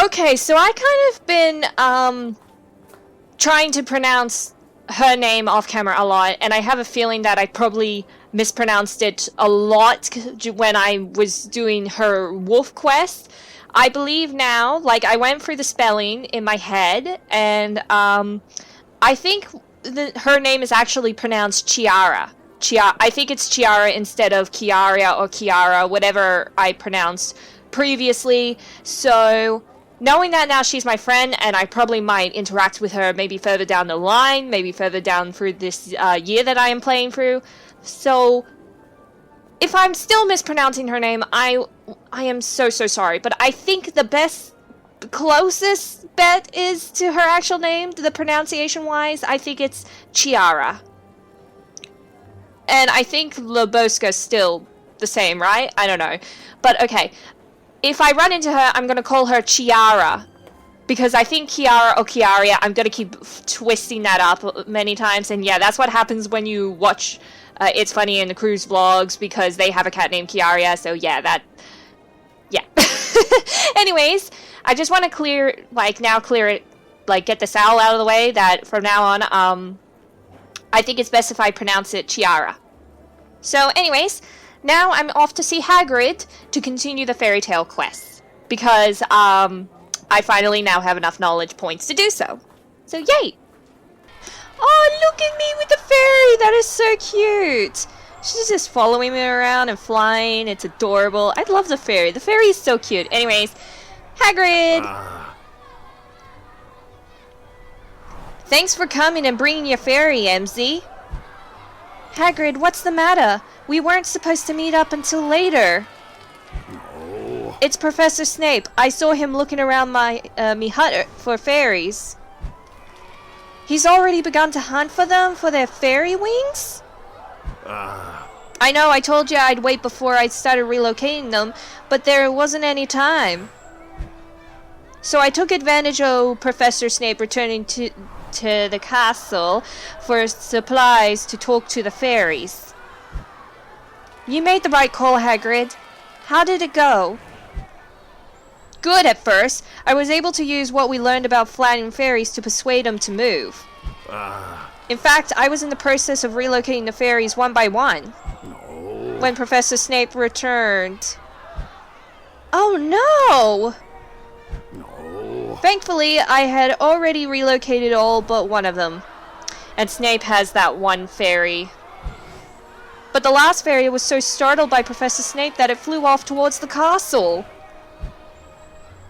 Okay, so I kind of been trying to pronounce her name off camera a lot, and I have a feeling that I probably mispronounced it a lot when I was doing her wolf quest. I believe now, like, I went through the spelling in my head, and I think her name is actually pronounced Chiara. I think it's Chiara instead of Chiara or Chiara, whatever I pronounced previously. So knowing that now she's my friend, and I probably might interact with her maybe further down the line, maybe further down through this year that I am playing through. So if I'm still mispronouncing her name, I am so sorry. But I think the closest bet is to her actual name, the pronunciation-wise. I think it's Chiara. And I think Lobosca's still the same, right? I don't know. But okay. If I run into her, I'm going to call her Chiara. Because I think Chiara or Chiaria, I'm going to keep twisting that up many times. And yeah, that's what happens when you watch It's Funny in the Cruise vlogs, because they have a cat named Chiaria. So yeah, yeah. Anyways, I just want to clear it, like get this owl out of the way, that from now on, I think it's best if I pronounce it Chiara. So anyways, now I'm off to see Hagrid to continue the fairy tale quest, because I finally now have enough knowledge points to do so. So yay! Oh, look at me with the fairy! That is so cute! She's just following me around and flying. It's adorable. I love the fairy. The fairy is so cute. Anyways, Hagrid! Thanks for coming and bringing your fairy, Emmzy. Hagrid, what's the matter? We weren't supposed to meet up until later. No. It's Professor Snape. I saw him looking around me hut for fairies. He's already begun to hunt for them for their fairy wings? I know, I told you I'd wait before I started relocating them, but there wasn't any time. So I took advantage of Professor Snape returning to the castle for supplies to talk to the fairies. You made the right call, Hagrid. How did it go? Good at first. I was able to use what we learned about flying fairies to persuade them to move. In fact, I was in the process of relocating the fairies one by one. No. When Professor Snape returned. Oh no! No. Thankfully, I had already relocated all but one of them. And Snape has that one fairy. But the last fairy was so startled by Professor Snape that it flew off towards the castle.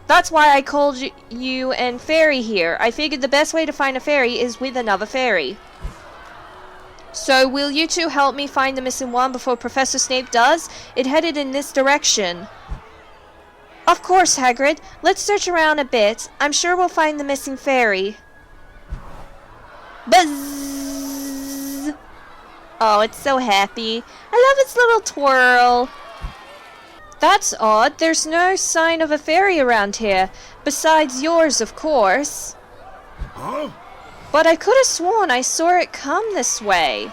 That's why I called you and Fairy here. I figured the best way to find a fairy is with another fairy. So, will you two help me find the missing one before Professor Snape does? It headed in this direction. Of course, Hagrid. Let's search around a bit. I'm sure we'll find the missing fairy. Buzz! Oh, it's so happy. I love its little twirl. That's odd. There's no sign of a fairy around here. Besides yours, of course. Huh? But I could have sworn I saw it come this way.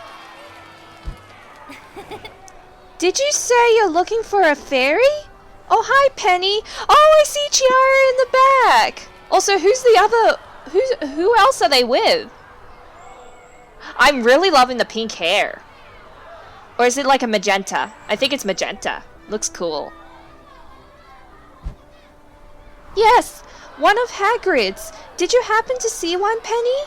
Did you say you're looking for a fairy? Oh, hi, Penny. Oh, I see Chiara in the back. Also, who else are they with? I'm really loving the pink hair. Or is it like a magenta? I think it's magenta. Looks cool. Yes, one of Hagrid's. Did you happen to see one, Penny?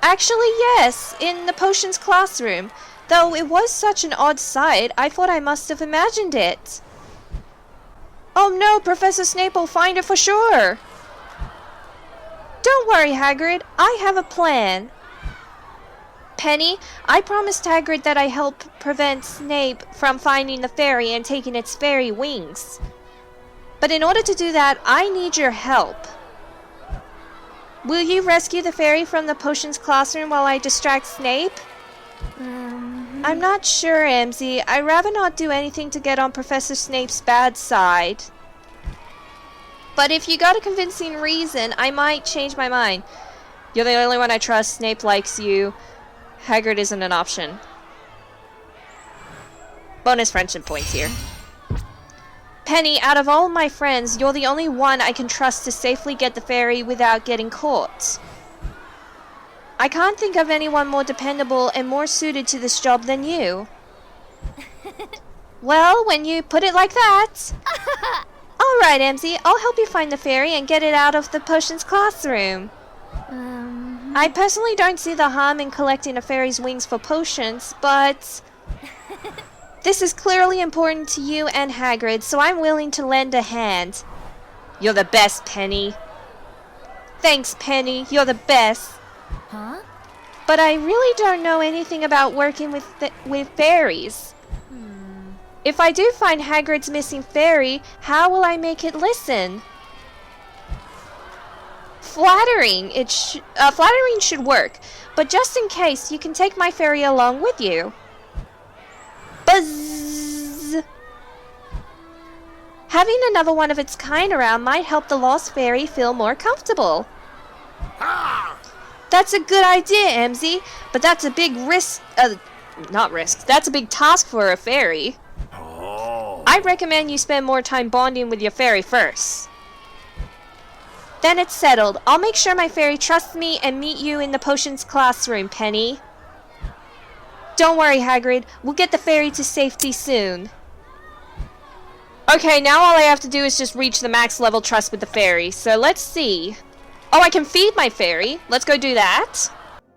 Actually, yes, in the potions classroom. Though it was such an odd sight, I thought I must have imagined it. Oh no, Professor Snape will find it for sure. Don't worry, Hagrid. I have a plan. Penny, I promised Hagrid that I help prevent Snape from finding the fairy and taking its fairy wings. But in order to do that, I need your help. Will you rescue the fairy from the potions classroom while I distract Snape? I'm not sure, Emmzy. I'd rather not do anything to get on Professor Snape's bad side. But if you got a convincing reason, I might change my mind. You're the only one I trust. Snape likes you. Hagrid isn't an option. Bonus friendship points here. Penny, out of all my friends, you're the only one I can trust to safely get the fairy without getting caught. I can't think of anyone more dependable and more suited to this job than you. Well, when you put it like that... Alright, Emmzy, I'll help you find the fairy and get it out of the potions classroom. I personally don't see the harm in collecting a fairy's wings for potions, but... This is clearly important to you and Hagrid, so I'm willing to lend a hand. You're the best, Penny. Thanks, Penny. You're the best. Huh? But I really don't know anything about working with fairies. If I do find Hagrid's missing fairy, how will I make it listen? Flattering should work, but just in case, you can take my fairy along with you. Buzz! Having another one of its kind around might help the lost fairy feel more comfortable. That's a good idea, Emmzy, but that's a big risk. Not risk. That's a big task for a fairy. I recommend you spend more time bonding with your fairy first. Then it's settled. I'll make sure my fairy trusts me and meet you in the potions classroom, Penny. Don't worry, Hagrid. We'll get the fairy to safety soon. Okay, now all I have to do is just reach the max level trust with the fairy. So let's see. Oh, I can feed my fairy. Let's go do that.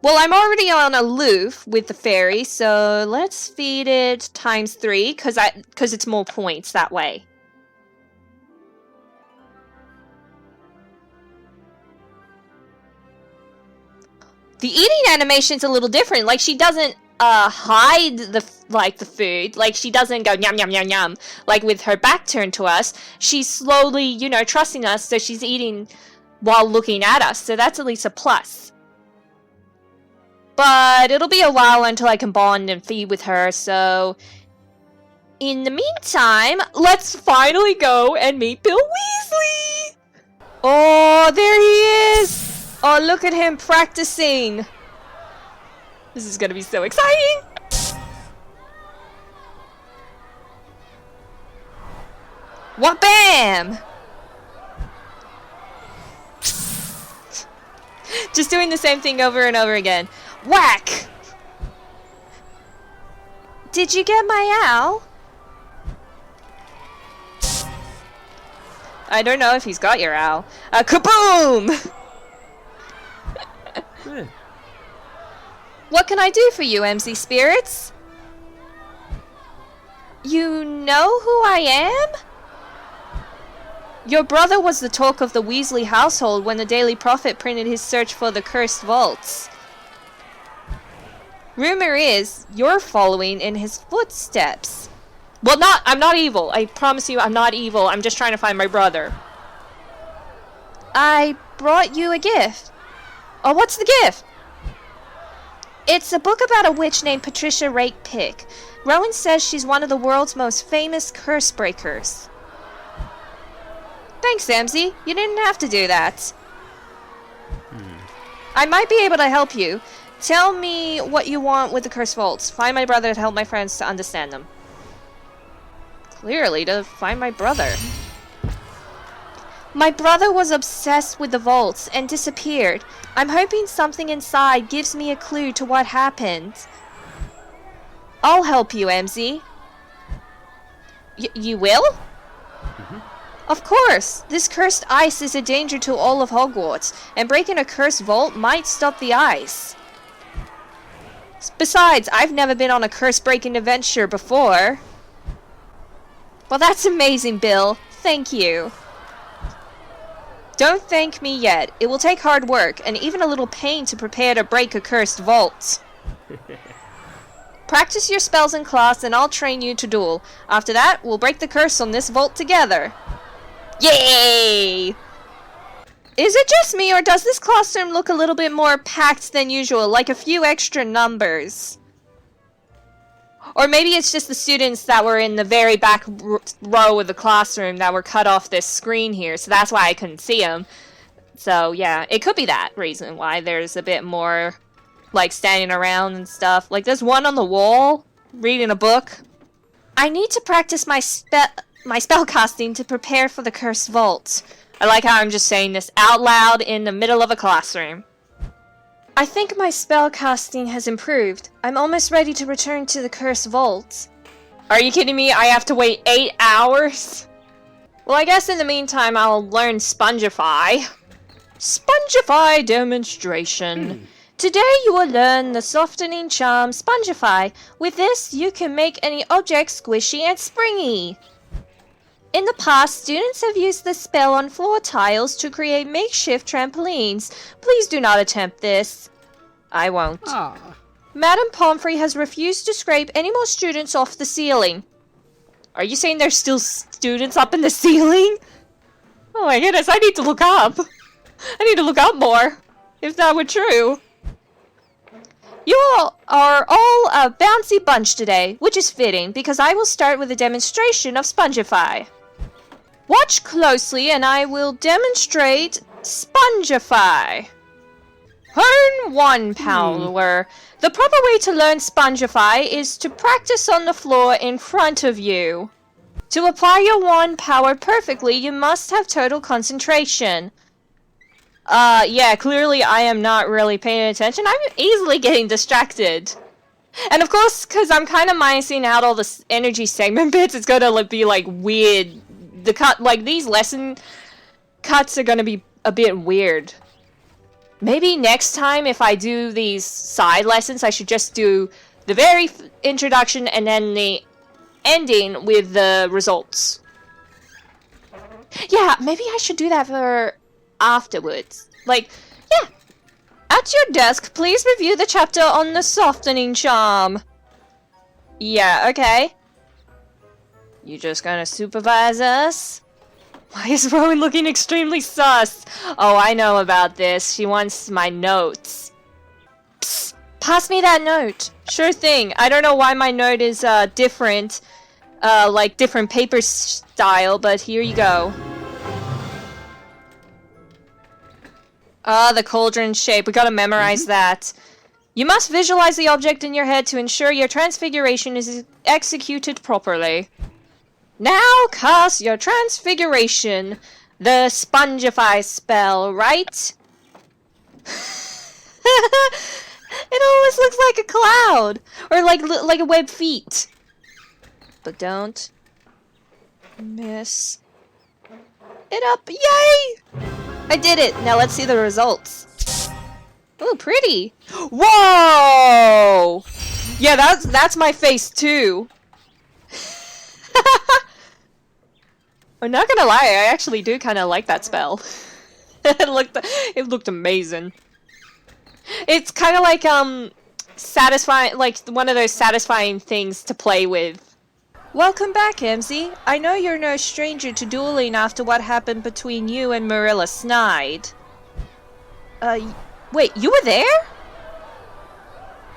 Well, I'm already on aloof with the fairy, so let's feed it ×3, because it's more points that way. The eating animation's a little different. Like, she doesn't hide the food. Like, she doesn't go yum yum yum yum. Like, with her back turned to us, she's slowly, you know, trusting us, so she's eating while looking at us. So that's at least a plus. But it'll be a while until I can bond and feed with her, so... In the meantime, let's finally go and meet Bill Weasley! Oh, there he is! Oh, look at him practicing! This is gonna be so exciting! What bam! Just doing the same thing over and over again. Whack! Did you get my owl? I don't know if he's got your owl. Kaboom! What can I do for you, Emmzy Spirits? You know who I am? Your brother was the talk of the Weasley household when the Daily Prophet printed his search for the cursed vaults. Rumor is, you're following in his footsteps. Well, I'm not evil. I promise you I'm not evil. I'm just trying to find my brother. I brought you a gift. Oh, what's the gift? It's a book about a witch named Patricia Rakepick. Rowan says she's one of the world's most famous curse breakers. Thanks, Emmzy. You didn't have to do that. I might be able to help you. Tell me what you want with the cursed vaults. Find my brother to help my friends to understand them. Clearly, to find my brother. My brother was obsessed with the vaults and disappeared. I'm hoping something inside gives me a clue to what happened. I'll help you, Emmzy. You will? Of course! This cursed ice is a danger to all of Hogwarts, and breaking a cursed vault might stop the ice. Besides, I've never been on a curse-breaking adventure before. Well, that's amazing, Bill. Thank you. Don't thank me yet. It will take hard work, and even a little pain to prepare to break a cursed vault. Practice your spells in class, and I'll train you to duel. After that, we'll break the curse on this vault together. Yay! Is it just me, or does this classroom look a little bit more packed than usual, like a few extra numbers? Or maybe it's just the students that were in the very back row of the classroom that were cut off this screen here, so that's why I couldn't see them. So, yeah, it could be that reason why there's a bit more, like, standing around and stuff. Like, there's one on the wall, reading a book. I need to practice my my spellcasting to prepare for the cursed vault. I like how I'm just saying this out loud in the middle of a classroom. I think my spellcasting has improved. I'm almost ready to return to the cursed vault. Are you kidding me? I have to wait 8 hours? Well, I guess in the meantime I'll learn Spongify. Spongify demonstration. Today you will learn the softening charm Spongify. With this, you can make any object squishy and springy. In the past, students have used this spell on floor tiles to create makeshift trampolines. Please do not attempt this. I won't. Madam Pomfrey has refused to scrape any more students off the ceiling. Are you saying there's still students up in the ceiling? Oh my goodness, I need to look up. I need to look up more, if that were true. You all are all a bouncy bunch today, which is fitting, because I will start with a demonstration of Spongify. Watch closely and I will demonstrate Spongify. Turn 1, Powler. The proper way to learn Spongify is to practice on the floor in front of you. To apply your wand power perfectly, you must have total concentration. Yeah, clearly I am not really paying attention. I'm easily getting distracted. And of course, because I'm kind of minusing out all the energy segment bits, it's gonna be like weird. These lesson cuts are gonna be a bit weird. Maybe next time if I do these side lessons, I should just do the very introduction and then the ending with the results. Yeah, maybe I should do that for afterwards. Like, yeah. At your desk, please review the chapter on the softening charm. Yeah, okay. You just gonna supervise us? Why is Rowan looking extremely sus? Oh, I know about this. She wants my notes. Psst, pass me that note. Sure thing. I don't know why my note is different. Like different paper style, but here you go. The cauldron shape. We gotta memorize that. You must visualize the object in your head to ensure your transfiguration is executed properly. Now cast your transfiguration. The Spongify spell, right? It almost looks like a cloud. Or like a web feet. But don't mess it up. Yay! I did it! Now let's see the results. Ooh, pretty! Whoa! Yeah, that's my face too. I'm not gonna lie, I actually do kind of like that spell. It looked amazing. It's kind of like satisfying, like one of those satisfying things to play with. Welcome back, Emmzy. I know you're no stranger to dueling after what happened between you and Marilla Snide. Wait, you were there?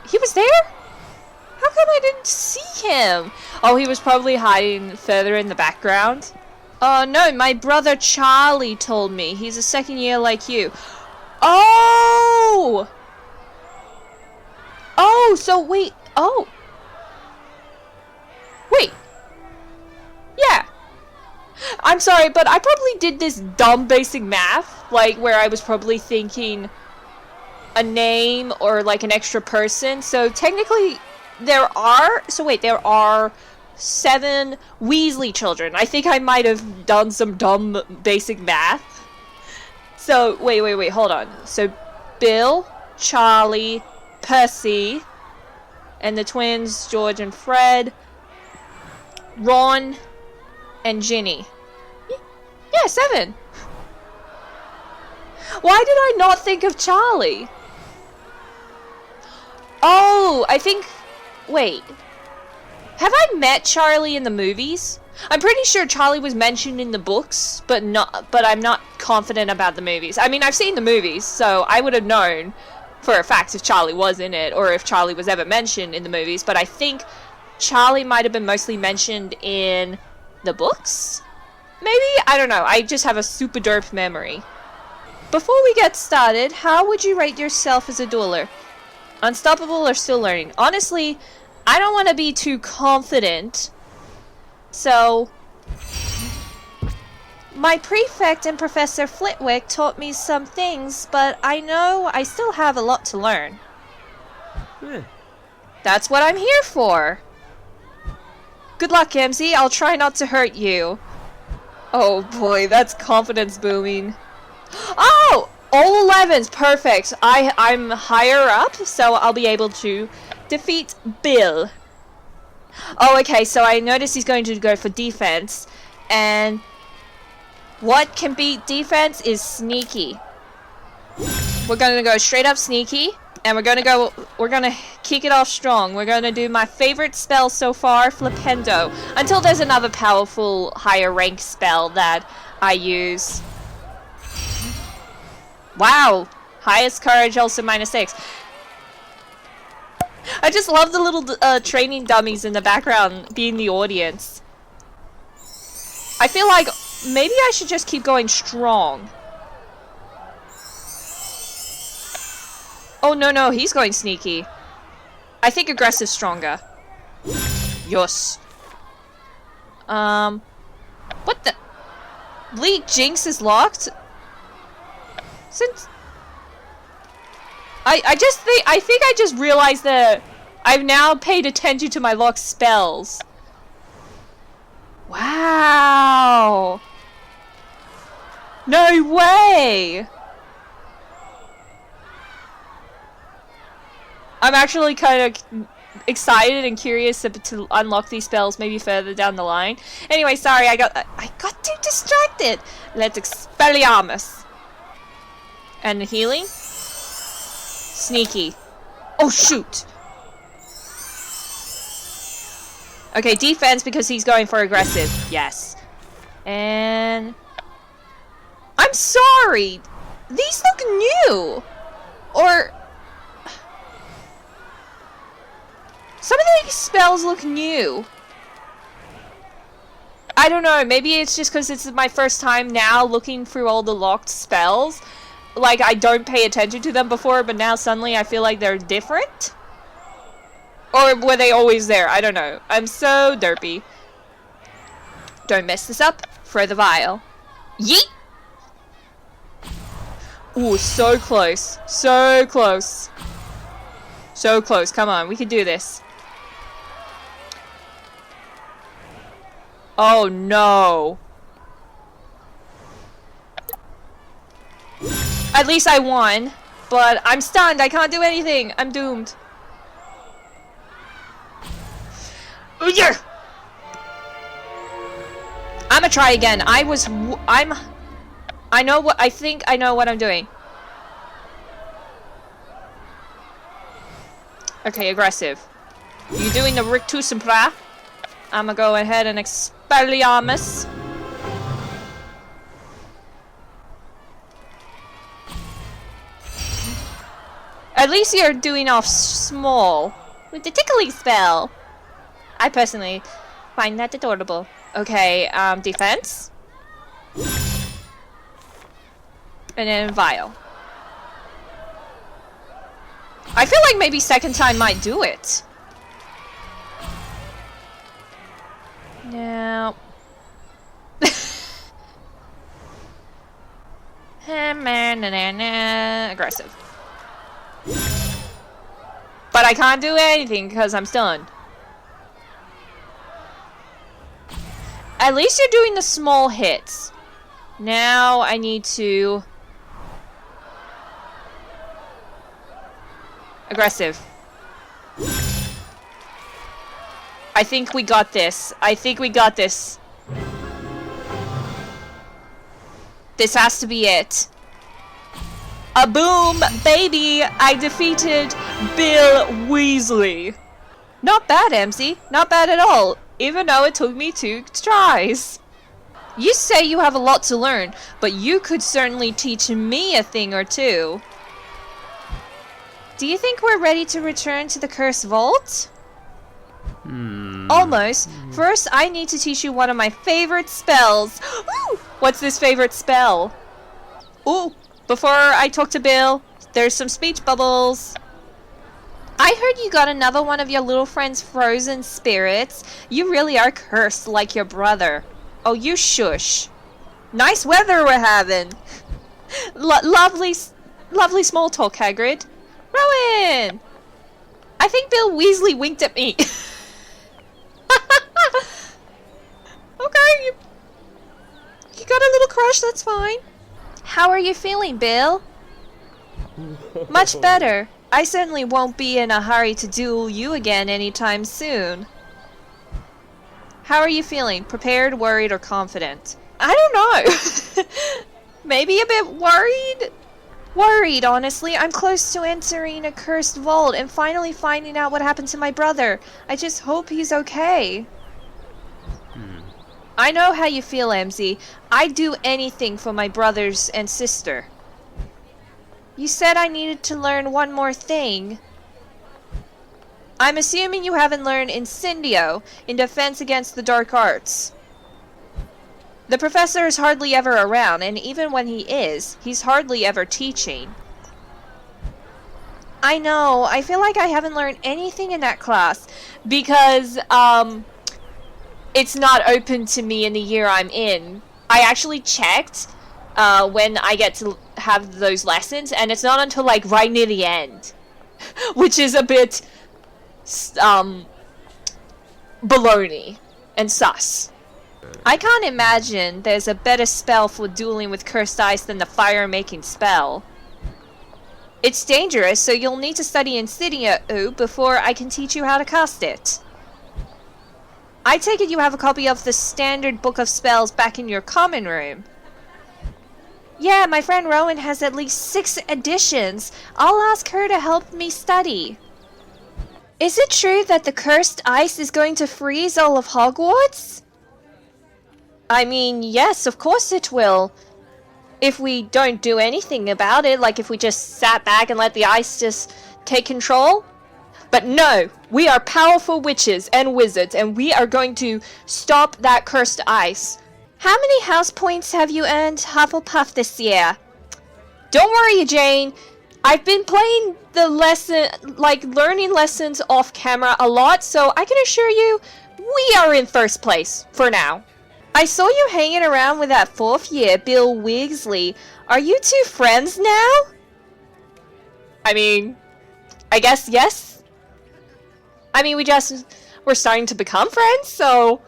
He was there? How come I didn't see him? Oh, he was probably hiding further in the background. Oh, no, my brother Charlie told me. He's a second year like you. Oh! Oh, so wait. Oh. Wait. Yeah. I'm sorry, but I probably did this dumb basic math, like where I was probably thinking a name or like an extra person. So technically there are 7 Weasley children. I think I might have done some dumb basic math. So wait, hold on. So Bill, Charlie, Percy, and the twins, George and Fred, Ron, and Ginny. Yeah, 7. Why did I not think of Charlie? Oh, I think... Wait. Have I met Charlie in the movies? I'm pretty sure Charlie was mentioned in the books, but I'm not confident about the movies. I mean, I've seen the movies, so I would have known for a fact if Charlie was in it, or if Charlie was ever mentioned in the movies, but I think Charlie might have been mostly mentioned in the books? Maybe? I don't know. I just have a super derp memory. Before we get started, how would you rate yourself as a dueler? Unstoppable or still learning? Honestly, I don't want to be too confident. So, My prefect and Professor Flitwick taught me some things, but I know I still have a lot to learn. That's what I'm here for. Good luck, Emmzy. I'll try not to hurt you. Oh boy, that's confidence booming. Oh! All 11s, perfect. I'm higher up, so I'll be able to defeat Bill. Oh, okay, so I noticed he's going to go for defense, and what can beat defense is sneaky. We're gonna go straight up sneaky, and we're gonna kick it off strong. We're gonna do my favorite spell so far, Flipendo, until there's another powerful higher rank spell that I use. Wow, highest courage also -6. I just love the little training dummies in the background being the audience. I feel like maybe I should just keep going strong. Oh no, he's going sneaky. I think aggressive stronger. Yes. What the? League Jinx is locked? Since I think I just realized that I've now paid attention to my locked spells. Wow. No way. I'm actually kind of excited and curious to unlock these spells maybe further down the line. Anyway, sorry, I got too distracted. Let's Expelliarmus. And the healing? Sneaky. Oh, shoot. Okay, defense because he's going for aggressive. Yes. And... I'm sorry. These look new. Or... some of these spells look new. I don't know. Maybe it's just because it's my first time now looking through all the locked spells. Like, I don't pay attention to them before, but now suddenly I feel like they're different? Or were they always there? I don't know. I'm so derpy. Don't mess this up. Throw the vial. Yeet! Ooh, so close. So close. So close. Come on, we can do this. Oh, no. At least I won, but I'm stunned. I can't do anything. I'm doomed. Yeah. I'm gonna try again. I think I know what I'm doing. Okay, aggressive. You doing the Rictus and Pra? I'm gonna go ahead and Expelliarmus. At least you're doing off small with the tickling spell. I personally find that adorable. Okay, defense. And then vial. I feel like maybe second time might do it. No. Aggressive. But I can't do anything because I'm stunned. At least you're doing the small hits. Now I need to... aggressive. I think we got this. I think we got this. This has to be it. A boom, baby! I defeated Bill Weasley. Not bad, Emmzy. Not bad at all. Even though it took me 2 tries. You say you have a lot to learn, but you could certainly teach me a thing or two. Do you think we're ready to return to the Cursed Vault? Almost. First, I need to teach you one of my favorite spells. Ooh! What's this favorite spell? Ooh, before I talk to Bill, there's some speech bubbles. I heard you got another one of your little friend's frozen spirits. You really are cursed like your brother. Oh, you shush. Nice weather we're having. Lovely small talk, Hagrid. Rowan! I think Bill Weasley winked at me. Okay, you got a little crush, that's fine. How are you feeling, Bill? Much better. I certainly won't be in a hurry to duel you again anytime soon. How are you feeling? Prepared, worried, or confident? I don't know. Maybe a bit worried? Worried, honestly. I'm close to entering a cursed vault and finally finding out what happened to my brother. I just hope he's okay. I know how you feel, Emmzy. I'd do anything for my brothers and sister. You said I needed to learn one more thing. I'm assuming you haven't learned Incendio in defense against the dark arts. The professor is hardly ever around, and even when he is, he's hardly ever teaching. I know, I feel like I haven't learned anything in that class because, it's not open to me in the year I'm in. I actually checked when I get to have those lessons, and it's not until like right near the end, which is a bit baloney and sus. I can't imagine there's a better spell for dueling with cursed ice than the fire-making spell. It's dangerous, so you'll need to study Incendio before I can teach you how to cast it. I take it you have a copy of the standard book of spells back in your common room. Yeah, my friend Rowan has at least 6 editions. I'll ask her to help me study. Is it true that the cursed ice is going to freeze all of Hogwarts? I mean, yes, of course it will. If we don't do anything about it, like if we just sat back and let the ice just take control. But no, we are powerful witches and wizards, and we are going to stop that cursed ice. How many house points have you earned, Hufflepuff, this year? Don't worry, Jane. I've been playing the learning lessons off camera a lot, so I can assure you, we are in first place, for now. I saw you hanging around with that 4th year, Bill Weasley. Are you two friends now? I mean, I guess yes. I mean, we're starting to become friends, so...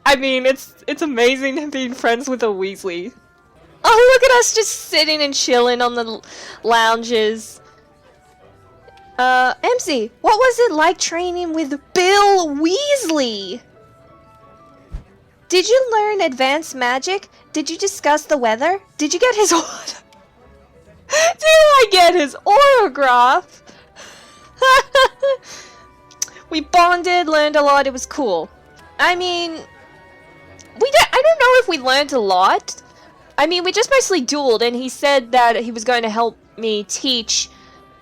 I mean, it's amazing being friends with a Weasley. Oh, look at us just sitting and chilling on the lounges. Emmzy, what was it like training with Bill Weasley? Did you learn advanced magic? Did you discuss the weather? Did you get his Did I get his autograph? We bonded, learned a lot, it was cool. I mean, I don't know if we learned a lot. I mean, we just mostly dueled, and he said that he was going to help me teach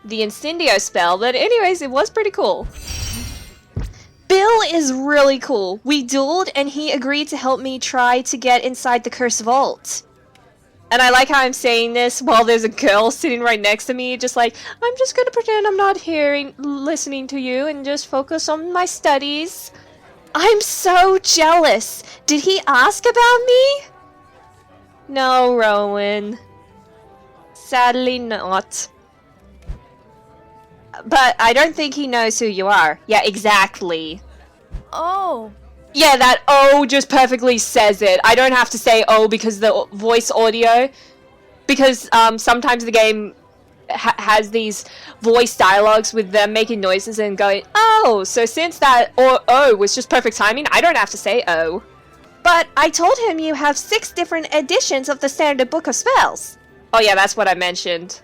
the Incendio spell, but anyways, it was pretty cool. Bill is really cool. We dueled, and he agreed to help me try to get inside the cursed vault. And I like how I'm saying this while there's a girl sitting right next to me, just like, I'm just gonna pretend I'm not listening to you, and just focus on my studies. I'm so jealous. Did he ask about me? No, Rowan. Sadly not. But I don't think he knows who you are. Yeah, exactly. Oh. Yeah, that oh just perfectly says it. I don't have to say oh because the voice audio, because sometimes the game has these voice dialogues with them making noises and going, oh, so since that oh was just perfect timing, I don't have to say oh. But I told him you have 6 different editions of the standard book of spells. Oh yeah, that's what I mentioned.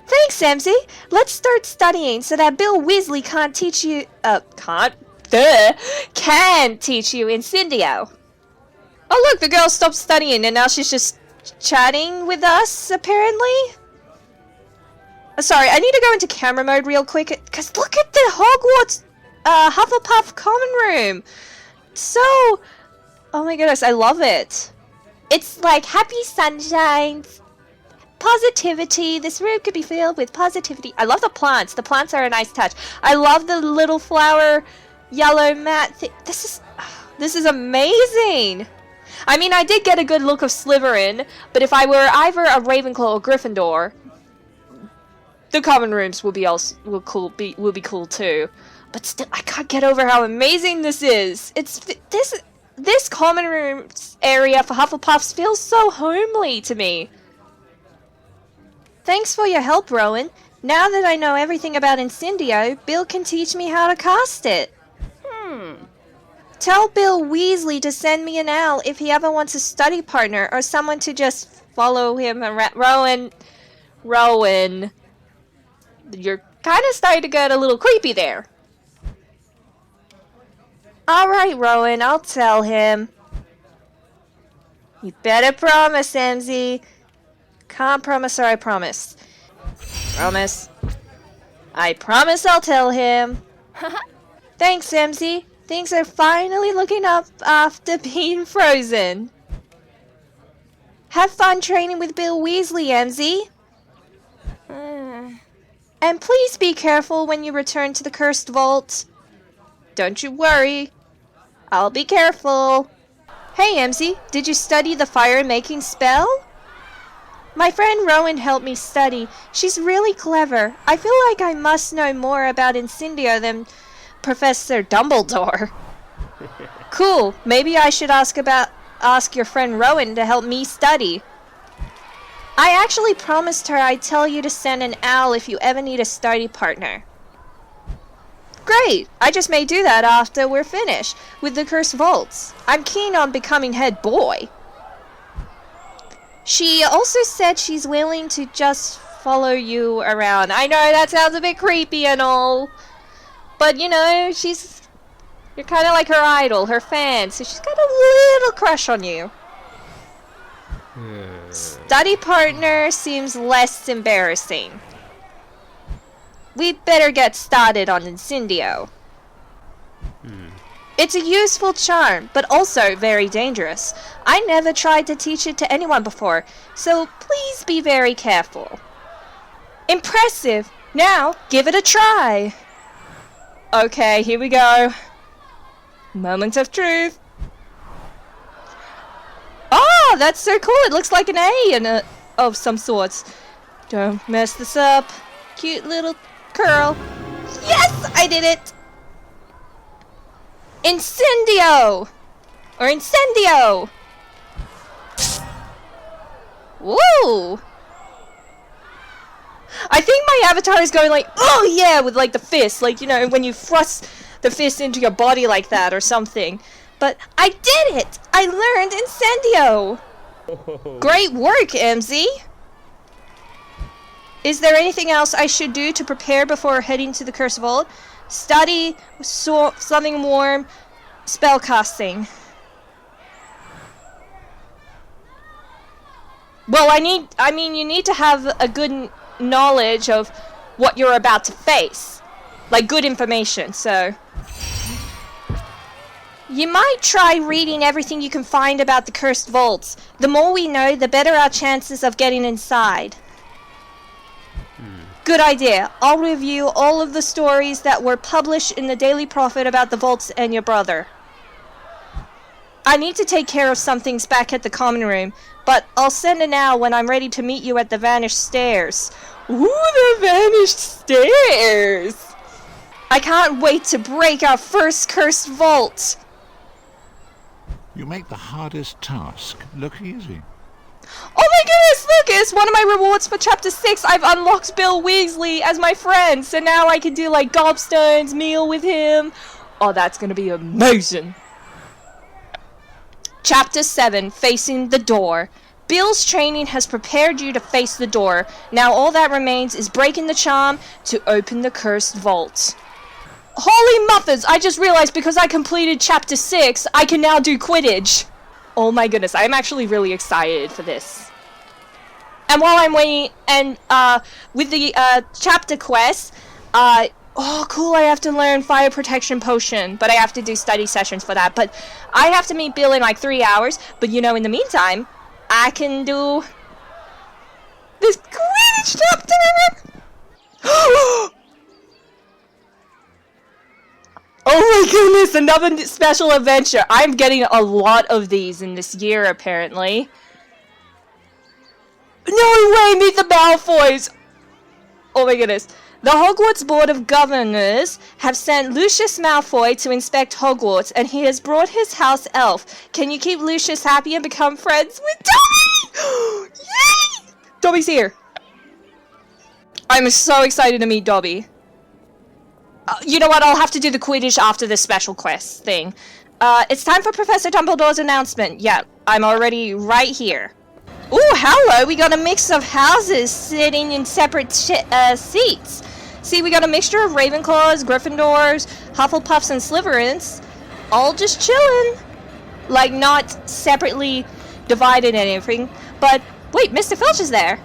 Thanks, Emmzy. Let's start studying so that Bill Weasley can't teach you, can teach you Incendio. Oh look, the girl stopped studying and now she's just chatting with us, apparently. Sorry, I need to go into camera mode real quick, because look at the Hogwarts Hufflepuff common room. So, oh my goodness, I love it. It's like happy sunshine, positivity. This room could be filled with positivity. I love the plants. The plants are a nice touch. I love the little flower yellow mat thing. This is... This is amazing! I mean, I did get a good look of Slytherin, but if I were either a Ravenclaw or Gryffindor, the common rooms will be cool too. But still, I can't get over how amazing this is. This common rooms area for Hufflepuffs feels so homely to me. Thanks for your help, Rowan. Now that I know everything about Incendio, Bill can teach me how to cast it. Tell Bill Weasley to send me an owl if he ever wants a study partner or someone to just follow him around. Rowan. You're kind of starting to get a little creepy there. Alright, Rowan, I'll tell him. You better promise, Emmzy. Can't promise or I promise. Promise. I promise I'll tell him. Thanks, Emmzy. Things are finally looking up after being frozen. Have fun training with Bill Weasley, Emmzy. And please be careful when you return to the Cursed Vault. Don't you worry. I'll be careful. Hey, Emmzy, did you study the fire-making spell? My friend Rowan helped me study. She's really clever. I feel like I must know more about Incendio than Professor Dumbledore. Cool. Maybe I should ask your friend Rowan to help me study. I actually promised her I'd tell you to send an owl if you ever need a study partner. Great! I just may do that after we're finished with the Cursed Vaults. I'm keen on becoming head boy. She also said she's willing to just follow you around. I know that sounds a bit creepy and all, but you know, you're kind of like her idol, her fan, so she's got a little crush on you. Study partner seems less embarrassing. We'd better get started on Incendio. It's a useful charm, but also very dangerous. I never tried to teach it to anyone before, so please be very careful. Impressive! Now, give it a try! Okay, here we go. Moment of truth. Oh, that's so cool! It looks like an A of some sorts. Don't mess this up. Cute little curl. Yes! I did it! Incendio! Or Incendio! Woo! I think my avatar is going like, oh yeah, with like the fist. Like, you know, when you thrust the fist into your body like that or something. But I did it! I learned Incendio! Great work, Emmzy! Is there anything else I should do to prepare before heading to the Cursed Vault? Study, something warm, spellcasting. Well, you need to have a good knowledge of what you're about to face. Like, good information, so. You might try reading everything you can find about the Cursed Vaults. The more we know, the better our chances of getting inside. Good idea. I'll review all of the stories that were published in the Daily Prophet about the vaults and your brother. I need to take care of some things back at the common room, but I'll send an owl when I'm ready to meet you at the Vanished Stairs. Ooh, the Vanished Stairs! I can't wait to break our first Cursed Vault! You make the hardest task look easy. Oh my goodness, look, it's one of my rewards for Chapter 6. I've unlocked Bill Weasley as my friend, so now I can do like gobstones, meal with him. Oh, that's gonna be amazing. Chapter 7, Facing the Door. Bill's training has prepared you to face the door. Now all that remains is breaking the charm to open the Cursed Vault. Holy muffins! I just realized because I completed Chapter 6, I can now do Quidditch. Oh my goodness, I'm actually really excited for this. And while I'm waiting, and with the chapter quest, oh cool, I have to learn Fire Protection Potion, but I have to do study sessions for that. But I have to meet Bill in like 3 hours, but you know, in the meantime, I can do this Quidditch chapter! Oh my goodness, another special adventure. I'm getting a lot of these in this year, apparently. No way, meet the Malfoys! Oh my goodness. The Hogwarts Board of Governors have sent Lucius Malfoy to inspect Hogwarts, and he has brought his house elf. Can you keep Lucius happy and become friends with Dobby? Yay! Dobby's here. I'm so excited to meet Dobby. You know what? I'll have to do the Quidditch after this special quest thing. It's time for Professor Dumbledore's announcement. Yeah, I'm already right here. Ooh, hello! We got a mix of houses sitting in separate seats. See, we got a mixture of Ravenclaws, Gryffindors, Hufflepuffs, and Slytherins. All just chilling. Like, not separately divided and everything. But, wait, Mr. Filch is there.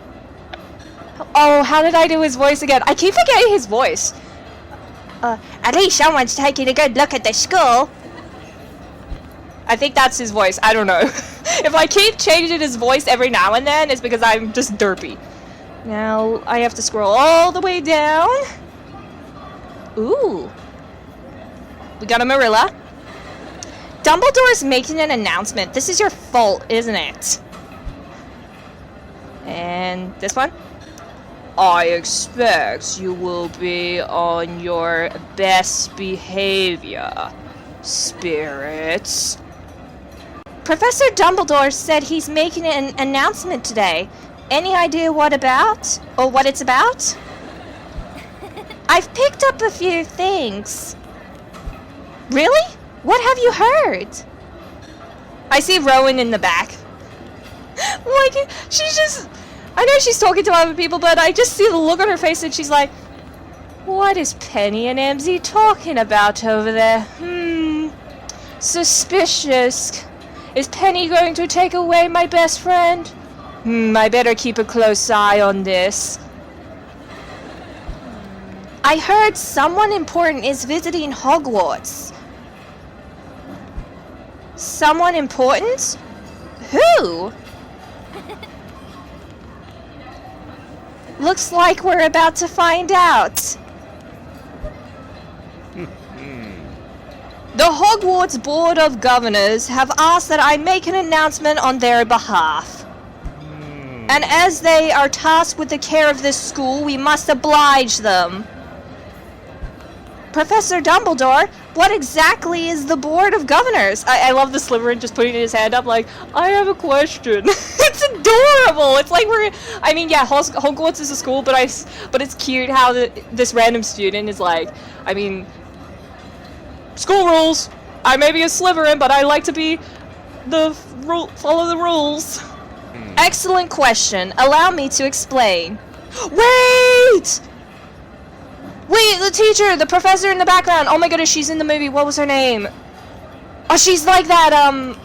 Oh, how did I do his voice again? I keep forgetting his voice. At least someone's taking a good look at the school. I think that's his voice. I don't know. If I keep changing his voice every now and then, it's because I'm just derpy. Now, I have to scroll all the way down. Ooh. We got a Marilla. Dumbledore's making an announcement. This is your fault, isn't it? And this one. I expect you will be on your best behavior, spirits. Professor Dumbledore said he's making an announcement today. Any idea what about? Or what it's about? I've picked up a few things. Really? What have you heard? I see Rowan in the back. Like, she's just... I know she's talking to other people, but I just see the look on her face and she's like, what is Penny and Emmzy talking about over there? Suspicious. Is Penny going to take away my best friend? I better keep a close eye on this. I heard someone important is visiting Hogwarts. Someone important? Who? Looks like we're about to find out. The Hogwarts Board of Governors have asked that I make an announcement on their behalf. And as they are tasked with the care of this school, we must oblige them. Professor Dumbledore, what exactly is the Board of Governors? I love the Slytherin just putting his hand up like, I have a question. It's adorable. It's like I mean, yeah, Hogwarts is a school, but it's cute how this random student is like, I mean, school rules. I may be a Slytherin, but I like to be follow the rules. Excellent question. Allow me to explain. Wait! Wait, the teacher, the professor in the background. Oh my goodness, she's in the movie. What was her name? Oh, she's like that,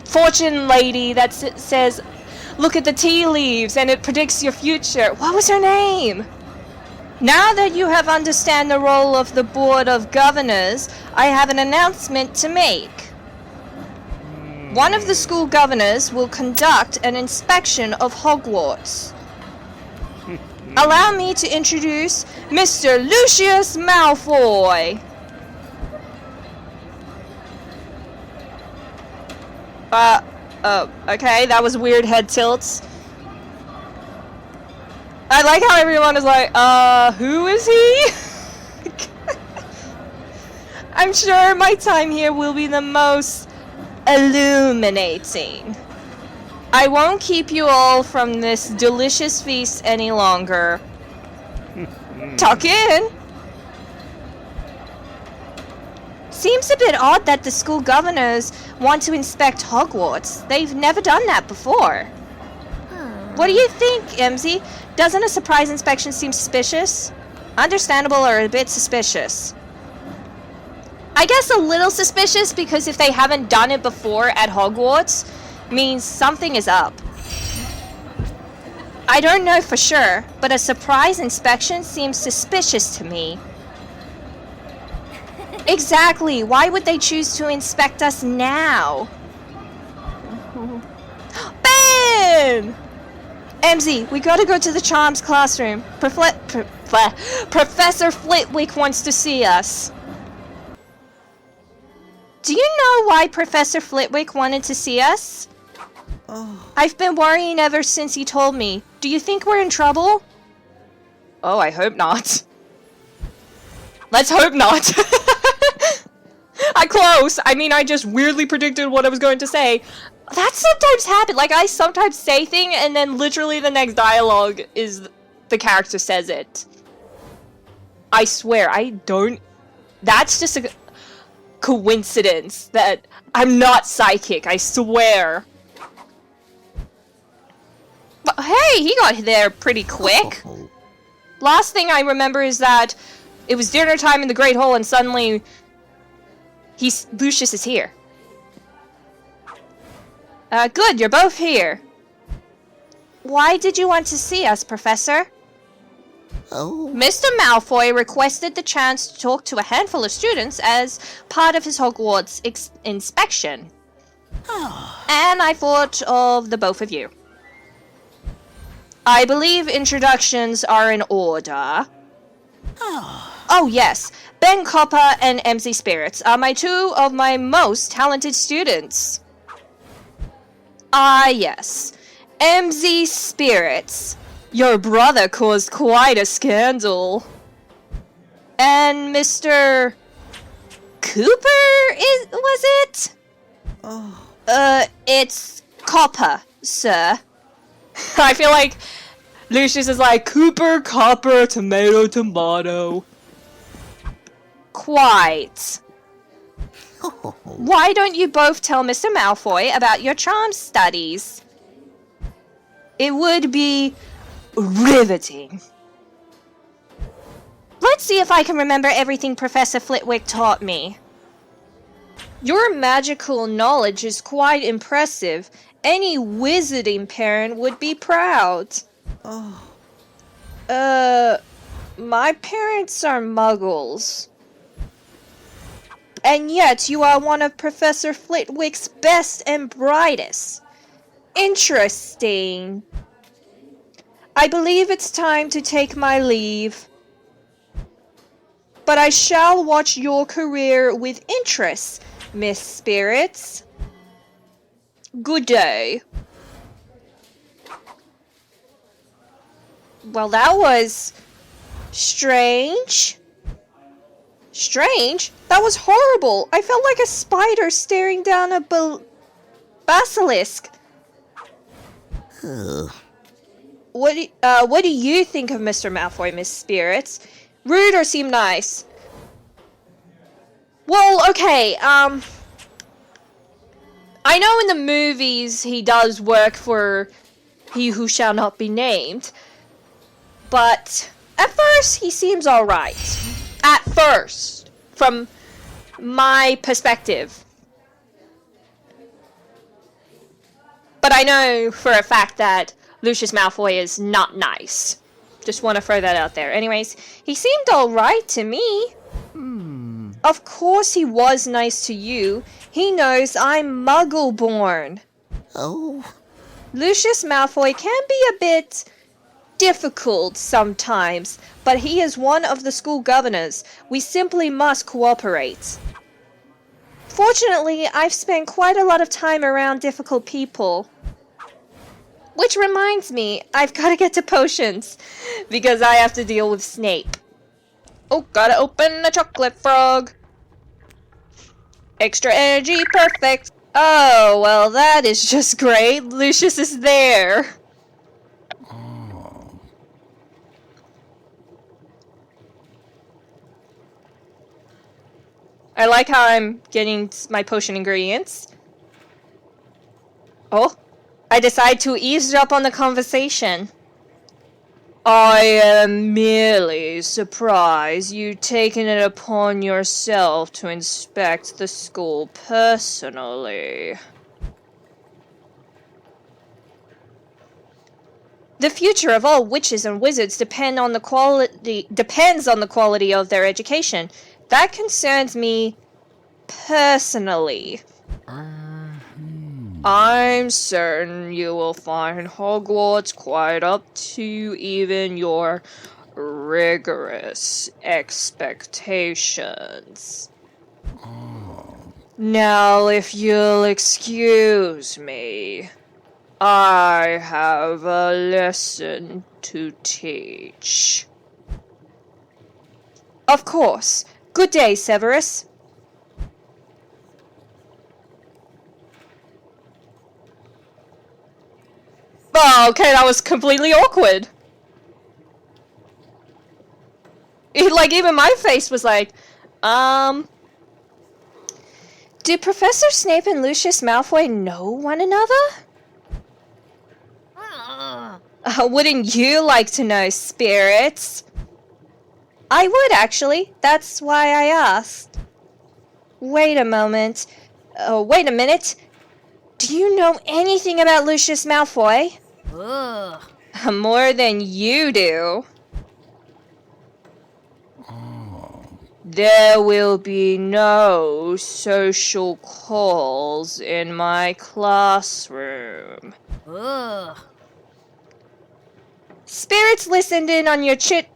fortune lady that says, look at the tea leaves and it predicts your future. What was her name? Now that you have understand the role of the Board of Governors, I have an announcement to make. One of the school governors will conduct an inspection of Hogwarts. Allow me to introduce Mr. Lucius Malfoy. Okay, that was weird head tilts. I like how everyone is like, who is he? I'm sure my time here will be the most illuminating. I won't keep you all from this delicious feast any longer. Tuck in. Seems a bit odd that the school governors want to inspect Hogwarts. They've never done that before. What do you think, Emmzy? Doesn't a surprise inspection seem suspicious? Understandable or a bit suspicious? I guess a little suspicious because if they haven't done it before at Hogwarts, means something is up. I don't know for sure, but a surprise inspection seems suspicious to me. Exactly, why would they choose to inspect us now? Ben! Emmzy, we gotta go to the Charms classroom. Professor Flitwick wants to see us. Do you know why Professor Flitwick wanted to see us? I've been worrying ever since he told me. Do you think we're in trouble? Oh, I hope not. Let's hope not. Close. I mean, I just weirdly predicted what I was going to say. That sometimes happens. Like, I sometimes say thing, and then literally the next dialogue is the character says it. I swear, I don't... That's just a coincidence that I'm not psychic, I swear. But hey, he got there pretty quick. Last thing I remember is that it was dinner time in the Great Hall and suddenly Lucius is here. Good, you're both here. Why did you want to see us, Professor? Oh. Mr. Malfoy requested the chance to talk to a handful of students as part of his Hogwarts inspection. And I thought of the both of you. I believe introductions are in order. Oh yes, Ben Copper and Emmzy Spirits are two of my most talented students. Ah yes, Emmzy Spirits. Your brother caused quite a scandal. And Mr. Cooper was it? It's Copper, sir. I feel like Lucius is like, Cooper, Copper, tomato, tomato. Quite. Why don't you both tell Mr. Malfoy about your charm studies? It would be riveting. Let's see if I can remember everything Professor Flitwick taught me. Your magical knowledge is quite impressive. Any wizarding parent would be proud. My parents are muggles. And yet you are one of Professor Flitwick's best and brightest. Interesting. I believe it's time to take my leave. But I shall watch your career with interest, Miss Spirits. Good day. Well, that was strange. Strange? That was horrible. I felt like a spider staring down a basilisk. What do you think of Mr. Malfoy, Miss Spirits? Rude or seem nice? Well, okay, I know in the movies he does work for He Who Shall Not Be Named, but at first he seems alright. At first, from my perspective. But I know for a fact that Lucius Malfoy is not nice. Just want to throw that out there. Anyways, he seemed alright to me. Of course he was nice to you. He knows I'm Muggle-born. Oh. Lucius Malfoy can be a bit difficult sometimes, but he is one of the school governors. We simply must cooperate. Fortunately, I've spent quite a lot of time around difficult people. Which reminds me, I've got to get to potions, because I have to deal with Snape. Oh, gotta open a chocolate frog. Extra energy, perfect. Oh, well, that is just great. Lucius is there. I like how I'm getting my potion ingredients. Oh, I decide to eavesdrop on the conversation. I am merely surprised you've taken it upon yourself to inspect the school personally. The future of all witches and wizards depends on the quality of their education. That concerns me personally. I'm certain you will find Hogwarts quite up to even your rigorous expectations. Now, if you'll excuse me, I have a lesson to teach. Of course. Good day, Severus. Oh, okay, that was completely awkward. Even my face was like, do Professor Snape and Lucius Malfoy know one another? Wouldn't you like to know, Spirits? I would, actually. That's why I asked. Wait a moment. Wait a minute. Do you know anything about Lucius Malfoy? More than you do. There will be no social calls in my classroom. Spirits listened in on your chat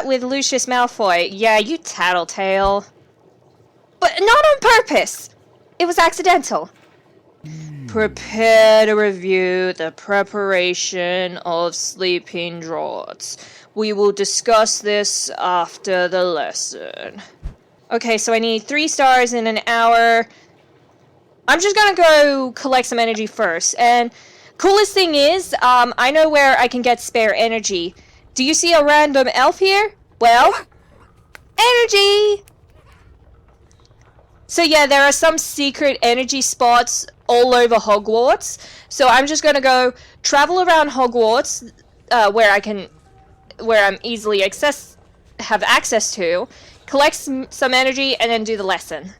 with Lucius Malfoy. Yeah, you tattletale. But not on purpose. It was accidental. Prepare to review the preparation of sleeping draughts. We will discuss this after the lesson. Okay, so I need 3 stars in an hour. I'm just gonna go collect some energy first. And coolest thing is, I know where I can get spare energy. Do you see a random elf here? Well, energy! So yeah, there are some secret energy spots all over Hogwarts. So I'm just gonna go travel around Hogwarts, where I'm easily have access to, collect some energy, and then do the lesson.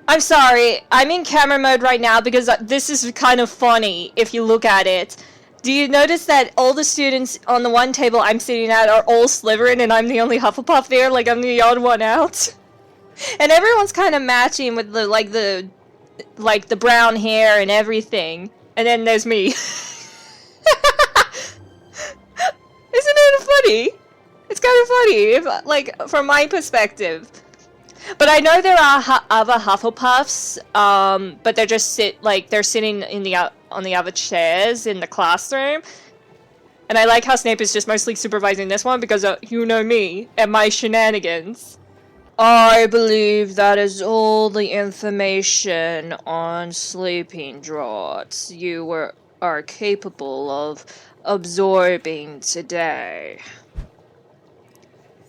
I'm sorry, I'm in camera mode right now because this is kind of funny if you look at it. Do you notice that all the students on the one table I'm sitting at are all Slytherin and I'm the only Hufflepuff there, like I'm the odd one out? And everyone's kind of matching with the brown hair and everything. And then there's me. Isn't it funny? It's kind of funny, from my perspective. But I know there are other Hufflepuffs, but they're just they're sitting on the other chairs in the classroom. And I like how Snape is just mostly supervising this one because you know me and my shenanigans. I believe that is all the information on sleeping draughts you are capable of absorbing today.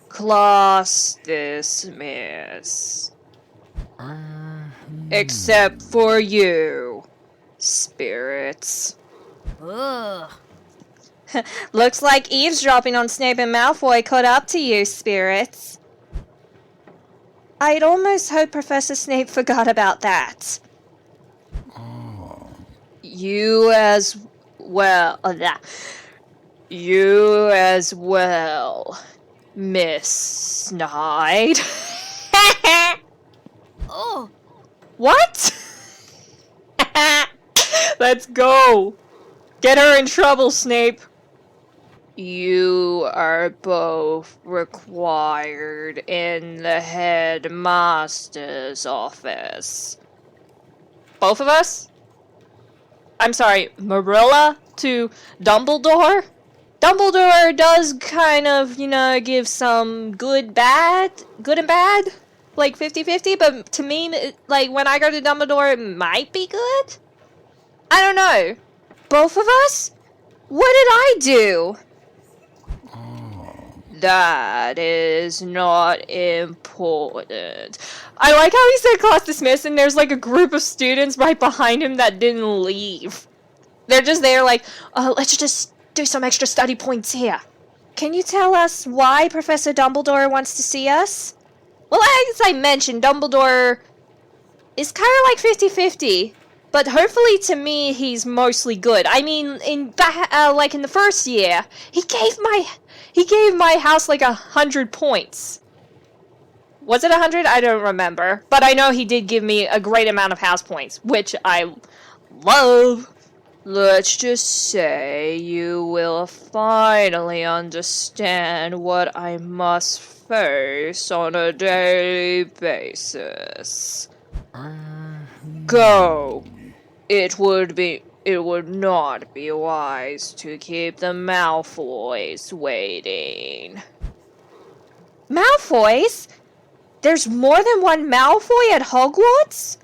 Class dismiss. Except for you, Spirits. Looks like eavesdropping on Snape and Malfoy caught up to you, Spirits. I'd almost hoped Professor Snape forgot about that. You as well. You as well, Miss Snide. Oh. What? Let's go. Get her in trouble, Snape. You are both required in the headmaster's office. Both of us? I'm sorry, Marilla to Dumbledore? Dumbledore does kind of, give some good and bad, like 50-50, but to me, when I go to Dumbledore, it might be good? I don't know. Both of us? What did I do? That is not important. I like how he said class dismissed and there's a group of students right behind him that didn't leave. They're just there let's just do some extra study points here. Can you tell us why Professor Dumbledore wants to see us? Well, as I mentioned, Dumbledore is kind of 50-50. But hopefully to me, he's mostly good. I mean, in the first year, he gave my house 100 points. Was it 100? I don't remember. But I know he did give me a great amount of house points, which I love. Let's just say you will finally understand what I must face on a daily basis. Go. It would not be wise to keep the Malfoys waiting. Malfoys? There's more than one Malfoy at Hogwarts?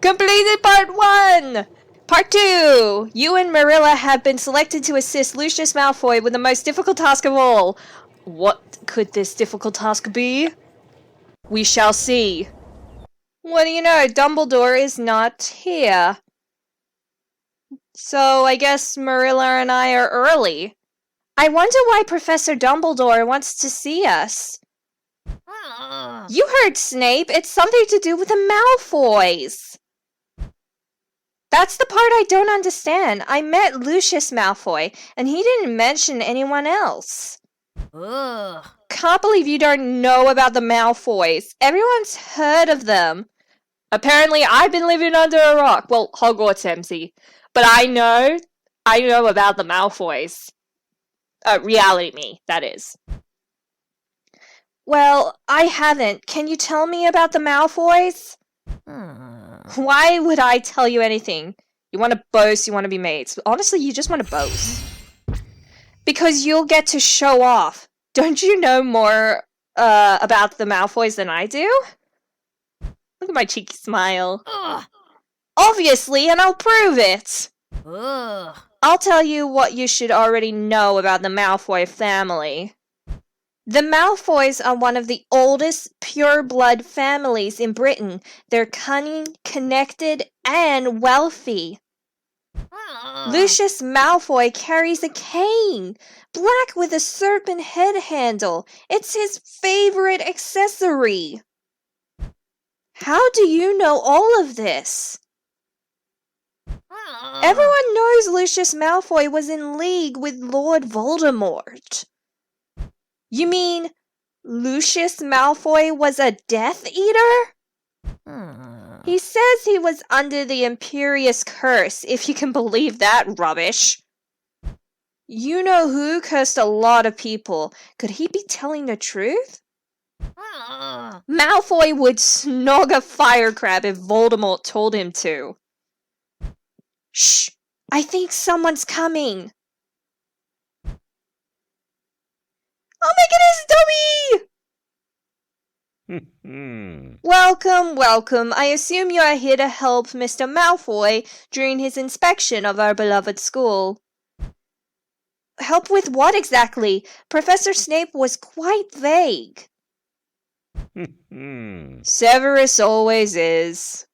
Completed part 1! Part 2! You and Marilla have been selected to assist Lucius Malfoy with the most difficult task of all. What could this difficult task be? We shall see. What do you know? Dumbledore is not here. So I guess Marilla and I are early. I wonder why Professor Dumbledore wants to see us. You heard Snape. It's something to do with the Malfoys. That's the part I don't understand. I met Lucius Malfoy, and he didn't mention anyone else. Ugh. Can't believe you don't know about the Malfoys. Everyone's heard of them. Apparently, I've been living under a rock. Well, Hogwarts, Emmzy. But I know about the Malfoys. Reality me, that is. Well, I haven't. Can you tell me about the Malfoys? Why would I tell you anything? You want to boast, you want to be mates. Honestly, you just want to boast. Because you'll get to show off. Don't you know more about the Malfoys than I do? Look at my cheeky smile. Ugh. Obviously, and I'll prove it. Ugh. I'll tell you what you should already know about the Malfoy family. The Malfoys are one of the oldest pure-blood families in Britain. They're cunning, connected, and wealthy. Lucius Malfoy carries a cane, black with a serpent head handle. It's his favorite accessory. How do you know all of this? Everyone knows Lucius Malfoy was in league with Lord Voldemort. You mean Lucius Malfoy was a Death Eater? He says he was under the Imperious Curse, if you can believe that rubbish. You know who cursed a lot of people. Could he be telling the truth? Malfoy would snog a fire crab if Voldemort told him to. Shh! I think someone's coming. Oh my goodness, Dobby! Welcome, welcome. I assume you are here to help Mr. Malfoy during his inspection of our beloved school. Help with what exactly? Professor Snape was quite vague. Severus always is.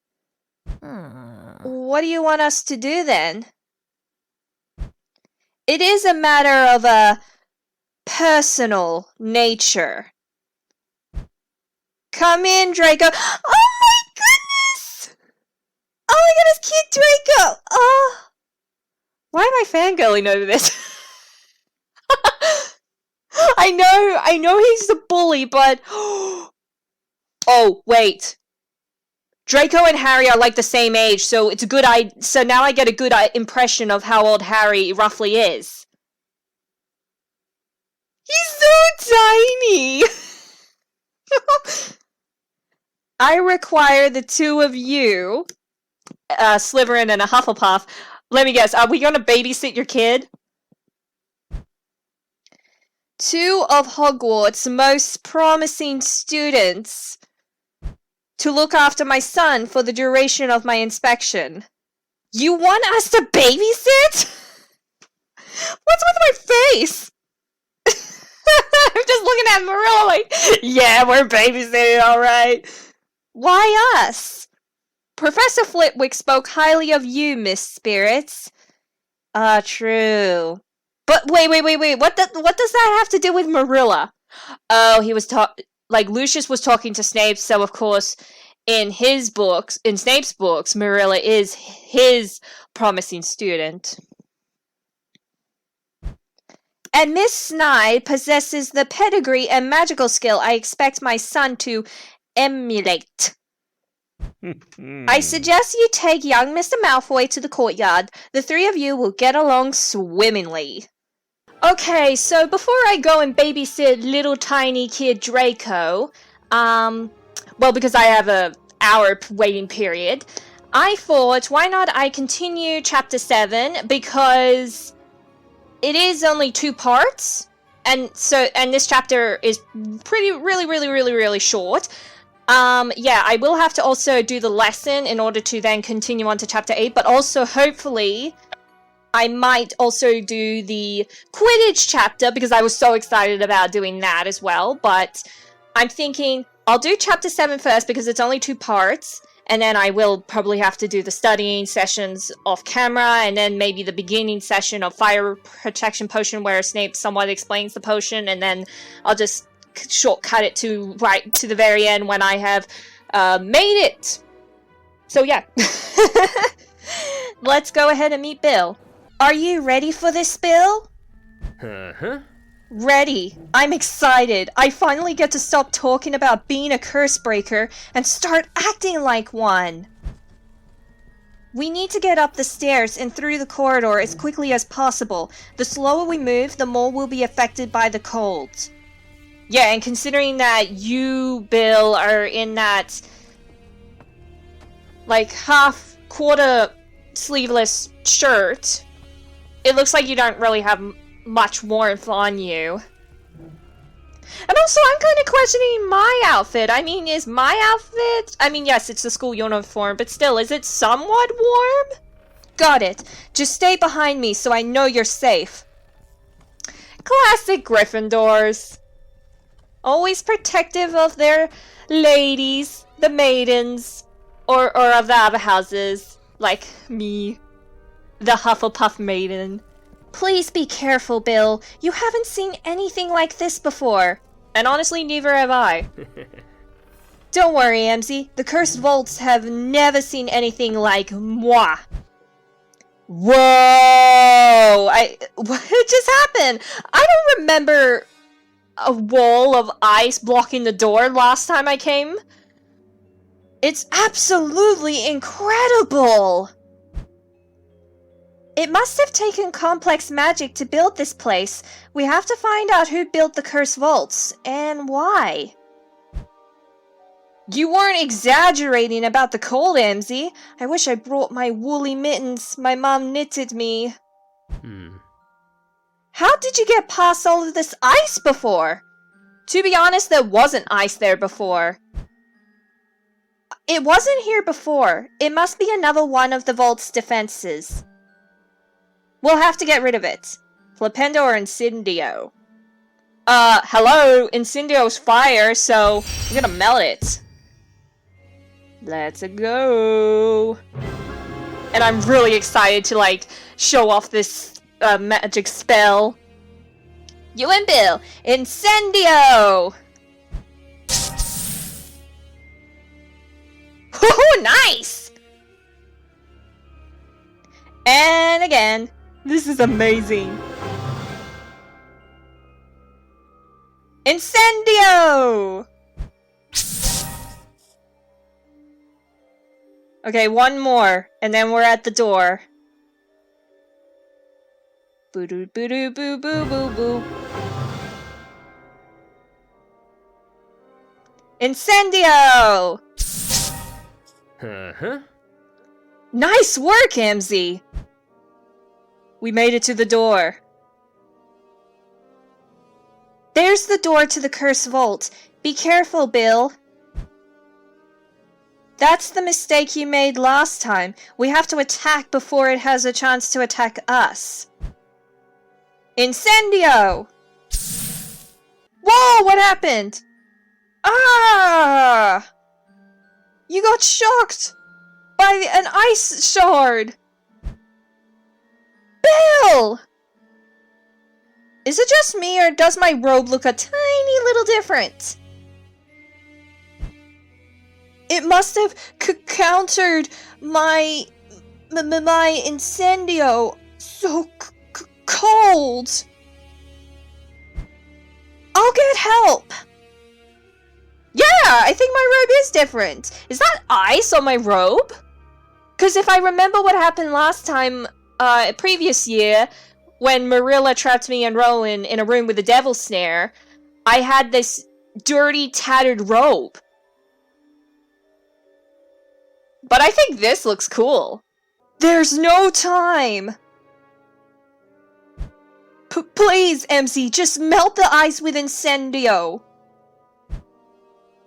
What do you want us to do then? It is a matter of a personal nature. Come in, Draco. Oh my goodness! Oh my goodness, cute Draco! Oh, why am I fangirling over this? I know he's the bully, but oh wait, Draco and Harry are like the same age, so it's a good so now I get a good impression of how old Harry roughly is. He's so tiny! I require the two of you, Slytherin and a Hufflepuff. Let me guess, are we gonna babysit your kid? Two of Hogwarts' most promising students to look after my son for the duration of my inspection. You want us to babysit? What's with my face? I'm just looking at Marilla like, yeah, we're babysitting, alright. Why us? Professor Flitwick spoke highly of you, Miss Spirits. True. But wait, what does that have to do with Marilla? Oh, he was Lucius was talking to Snape, so of course, in Snape's books, Marilla is his promising student. And Miss Snide possesses the pedigree and magical skill I expect my son to emulate. I suggest you take young Mr. Malfoy to the courtyard. The three of you will get along swimmingly. Okay, so before I go and babysit little tiny kid Draco, well, because I have hour waiting period, I thought, why not I continue chapter 7, because it is only 2 parts, and this chapter is really short. Yeah, I will have to also do the lesson in order to then continue on to chapter 8, but also hopefully I might also do the Quidditch chapter, because I was so excited about doing that as well. But I'm thinking I'll do chapter 7 first, because it's only 2 parts, and then I will probably have to do the studying sessions off camera, and then maybe the beginning session of Fire Protection Potion, where Snape somewhat explains the potion, and then I'll just shortcut it to right to the very end when I have made it. So yeah. Let's go ahead and meet Bill. Are you ready for this, Bill? Uh-huh. Ready. I'm excited. I finally get to stop talking about being a curse breaker and start acting like one. We need to get up the stairs and through the corridor as quickly as possible. The slower we move, the more we'll be affected by the cold. Yeah, and considering that you, Bill, are in that, like, half-quarter sleeveless shirt, it looks like you don't really have much warmth on you. And also, I'm kind of questioning my outfit. I mean, is my outfit... I mean, yes, it's the school uniform, but still, is it somewhat warm? Got it. Just stay behind me so I know you're safe. Classic Gryffindors. Always protective of their ladies, the maidens, or of the other houses, like me, the Hufflepuff maiden. Please be careful, Bill. You haven't seen anything like this before. And honestly, neither have I. Don't worry, Emmzy. The cursed vaults have never seen anything like moi. Whoa! What just happened? I don't remember a wall of ice blocking the door last time I came. It's absolutely incredible! It must have taken complex magic to build this place. We have to find out who built the cursed vaults, and why. You weren't exaggerating about the cold, Emmzy. I wish I brought my woolly mittens my mom knitted me. How did you get past all of this ice before? To be honest, there wasn't ice there before. It wasn't here before. It must be another one of the vault's defenses. We'll have to get rid of it. Flipendo or Incendio? Hello? Incendio's fire, so I'm gonna melt it. Let's go. And I'm really excited to, like, show off this magic spell. You and Bill, Incendio! Woohoo, nice! And again. This is amazing. Incendio! Okay, one more, and then we're at the door. Boo-doo, boo-doo, boo, boo, boo, boo. Incendio! Uh-huh. Nice work, Emmzy! We made it to the door. There's the door to the cursed vault. Be careful, Bill. That's the mistake you made last time. We have to attack before it has a chance to attack us. Incendio! Whoa, what happened? Ah! You got shocked by an ice shard. Bill! Is it just me, or does my robe look a tiny little different? It must have countered my incendio. So cold. I'll get help. Yeah, I think my robe is different. Is that ice on my robe? Because if I remember what happened last time, previous year, when Marilla trapped me and Rowan in a room with a devil snare, I had this dirty, tattered robe. But I think this looks cool. There's no time! Please, Emmzy, just melt the ice with Incendio.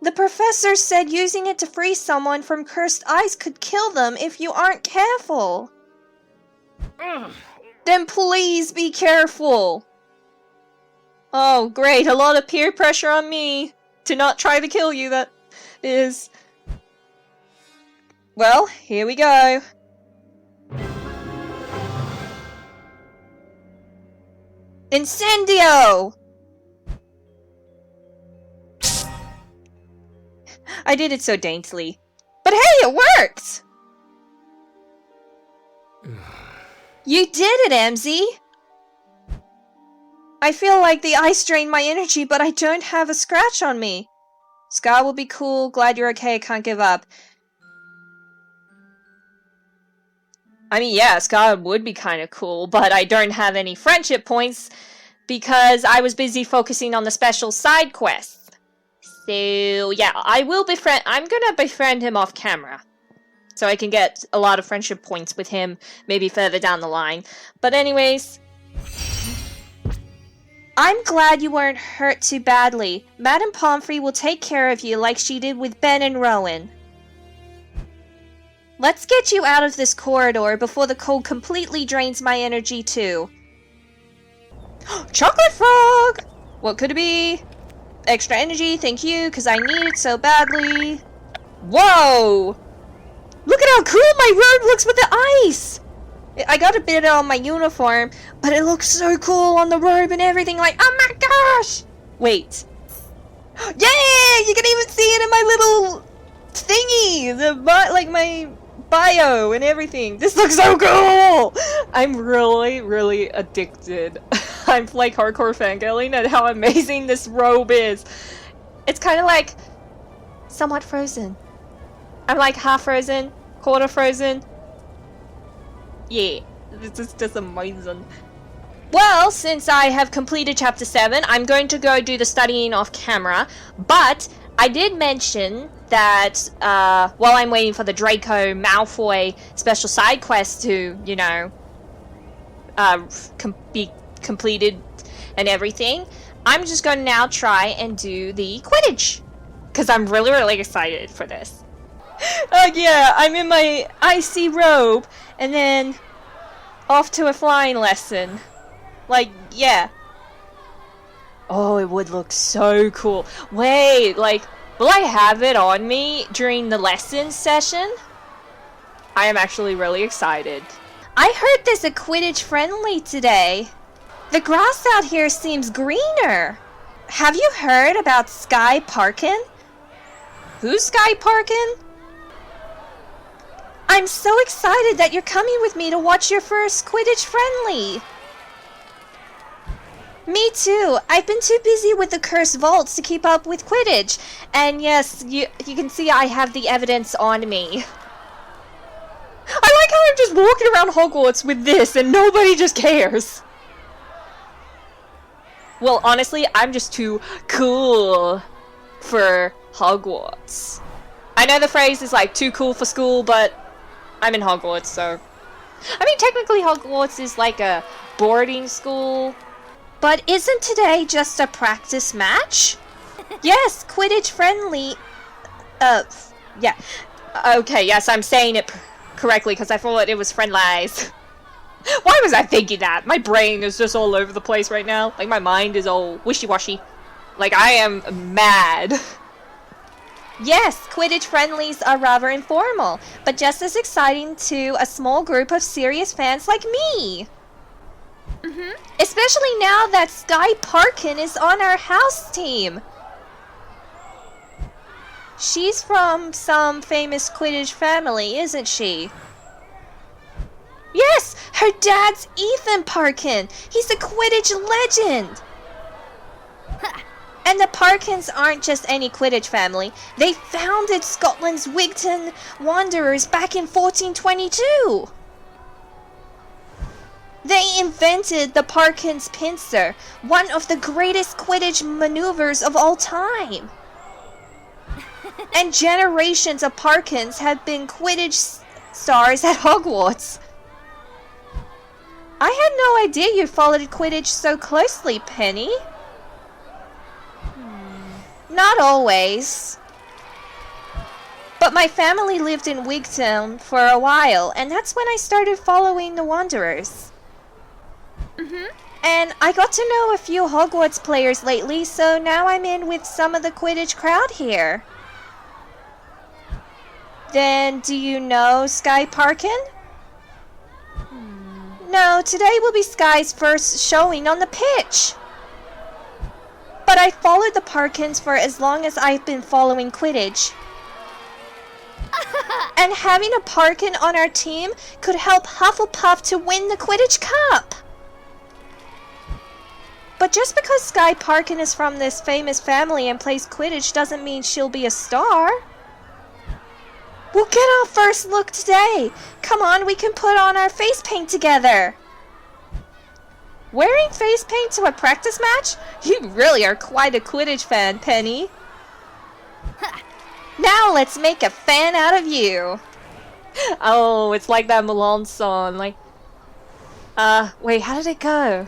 The professor said using it to freeze someone from cursed ice could kill them if you aren't careful. Then please be careful. Oh, great, a lot of peer pressure on me to not try to kill you, that is. Well, here we go. Incendio! I did it so daintily. But hey, it worked! You did it, Emmzy! I feel like the ice drained my energy, but I don't have a scratch on me. Scar will be cool, glad you're okay, can't give up. I mean, yeah, Scar would be kind of cool, but I don't have any friendship points because I was busy focusing on the special side quests. So, yeah, I'm gonna befriend him off camera. So I can get a lot of friendship points with him, maybe further down the line. But anyways, I'm glad you weren't hurt too badly. Madame Pomfrey will take care of you like she did with Ben and Rowan. Let's get you out of this corridor before the cold completely drains my energy too. Chocolate frog! What could it be? Extra energy, thank you, because I need it so badly. Whoa! Look at how cool my robe looks with the ice! I got a bit on my uniform, but it looks so cool on the robe and everything, like, oh my gosh! Wait. Yay! You can even see it in my little thingy! Like my bio and everything. This looks so cool! I'm really, really addicted. I'm like hardcore fangirling at how amazing this robe is. It's kind of like somewhat Frozen. I'm like half Frozen, quarter Frozen. Yeah, this is just amazing. Well, since I have completed Chapter 7, I'm going to go do the studying off camera, but I did mention that while I'm waiting for the Draco Malfoy special side quest to, you know, be completed and everything, I'm just going to now try and do the Quidditch, because I'm really, really excited for this. Yeah, I'm in my icy robe, and then off to a flying lesson. Like, yeah. Oh, it would look so cool. Wait, like, will I have it on me during the lesson session? I am actually really excited. I heard there's a Quidditch friendly today. The grass out here seems greener. Have you heard about Sky Parkin? Who's Sky Parkin? I'm so excited that you're coming with me to watch your first Quidditch friendly. Me too. I've been too busy with the cursed vaults to keep up with Quidditch. And yes, you can see I have the evidence on me. I like how I'm just walking around Hogwarts with this and nobody just cares. Well, honestly, I'm just too cool for Hogwarts. I know the phrase is like too cool for school, but I'm in Hogwarts, so... I mean, technically Hogwarts is like a boarding school. But isn't today just a practice match? Yes, Quidditch friendly. Yeah. Okay, yes, I'm saying it correctly because I thought it was friendlies. Why was I thinking that? My brain is just all over the place right now. Like, my mind is all wishy-washy. Like, I am mad. Yes, Quidditch friendlies are rather informal, but just as exciting to a small group of serious fans like me. Especially now that Sky Parkin is on our house team. She's from some famous Quidditch family, isn't she? Yes, her dad's Ethan Parkin. He's a Quidditch legend. And the Parkins aren't just any Quidditch family. They founded Scotland's Wigton Wanderers back in 1422. They invented the Parkins pincer, one of the greatest Quidditch maneuvers of all time. And generations of Parkins have been Quidditch stars at Hogwarts. I had no idea you followed Quidditch so closely, Penny. Not always. But my family lived in Wigtown for a while, and that's when I started following the Wanderers. And I got to know a few Hogwarts players lately, so now I'm in with some of the Quidditch crowd here. Then, do you know Sky Parkin? No, today will be Sky's first showing on the pitch. But I followed the Parkins for as long as I've been following Quidditch. And having a Parkin on our team could help Hufflepuff to win the Quidditch Cup. But just because Sky Parkin is from this famous family and plays Quidditch doesn't mean she'll be a star. We'll get our first look today. Come on, we can put on our face paint together. Wearing face paint to a practice match? You really are quite a Quidditch fan, Penny. Now let's make a fan out of you. Oh, it's like that Milan song. Like, wait, how did it go?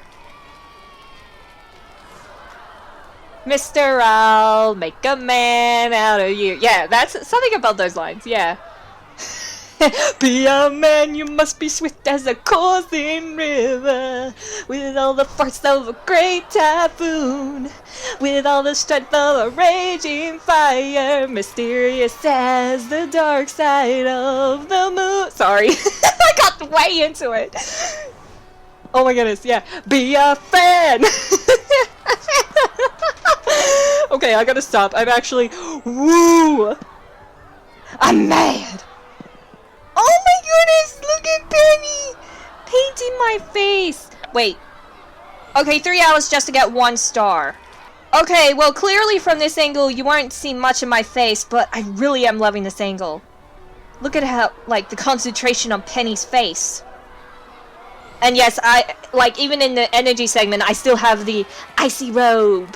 Mr. I'll make a man out of you. Yeah, that's something about those lines, yeah. Be a man, you must be swift as a coursing river, with all the force of a great typhoon, with all the strength of a raging fire, mysterious as the dark side of the moon. Sorry, I got way into it. Oh my goodness, yeah. Be a fan! Okay, I gotta stop. I'm actually... Woo! I'm mad! Oh my goodness! Look at Penny! Painting my face! Wait. Okay, 3 hours just to get 1 star. Okay, well clearly from this angle you won't see much of my face, but I really am loving this angle. Look at how, like, the concentration on Penny's face. And yes, even in the energy segment, I still have the icy robe.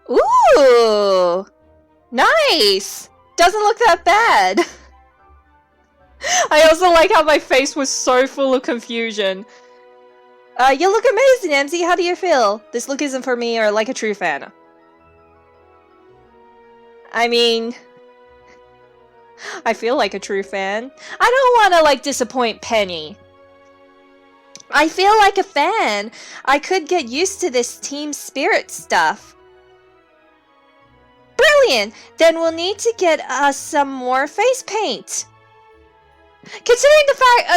Ooh! Nice! Doesn't look that bad. I also like how my face was so full of confusion. You look amazing, Emmzy. How do you feel? This look isn't for me or like a true fan. I mean... I feel like a true fan. I don't want to, like, disappoint Penny. I feel like a fan. I could get used to this team spirit stuff. Brilliant! Then we'll need to get us some more face paint. Considering the fact,